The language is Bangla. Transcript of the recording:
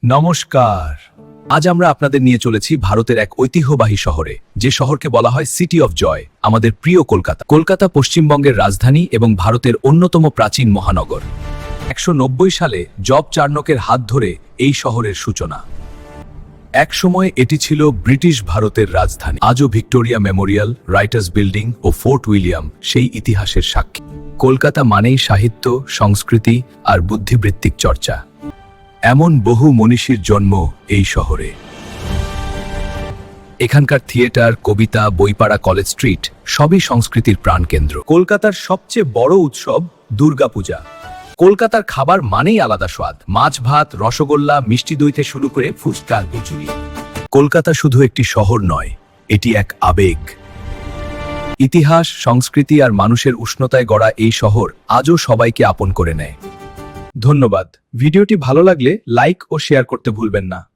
নমস্কার। আজ আমরা আপনাদের নিয়ে চলেছি ভারতের এক ঐতিহ্যবাহী শহরে, যে শহরকে বলা হয় সিটি অফ জয়, আমাদের প্রিয় কলকাতা। কলকাতা পশ্চিমবঙ্গের রাজধানী এবং ভারতের অন্যতম প্রাচীন মহানগর। ১৯৯০ সালে জব চার্নকের হাত ধরে এই শহরের সূচনা। এক সময় এটি ছিল ব্রিটিশ ভারতের রাজধানী। আজও ভিক্টোরিয়া মেমোরিয়াল, রাইটার্স বিল্ডিং ও ফোর্ট উইলিয়াম সেই ইতিহাসের সাক্ষী। কলকাতা মানেই সাহিত্য, সংস্কৃতি আর বুদ্ধিবৃত্তিক চর্চা। এমন বহু মনীষীর জন্ম এই শহরে। এখানকার থিয়েটার, কবিতা, বইপাড়া, কলেজ স্ট্রিট সবই সংস্কৃতির প্রাণকেন্দ্র। কলকাতার সবচেয়ে বড় উৎসব দুর্গাপূজা। কলকাতার খাবার মানেই আলাদা স্বাদ। মাছ ভাত, রসগোল্লা, মিষ্টি দই থেকে শুরু করে ফুচকা, কচুরি। কলকাতা শুধু একটি শহর নয়, এটি এক আবেগ। ইতিহাস, সংস্কৃতি আর মানুষের উষ্ণতায় গড়া এই শহর আজও সবাইকে আপন করে নেয়। ধন্যবাদ। ভিডিওটি ভালো লাগলে লাইক ও শেয়ার করতে ভুলবেন না।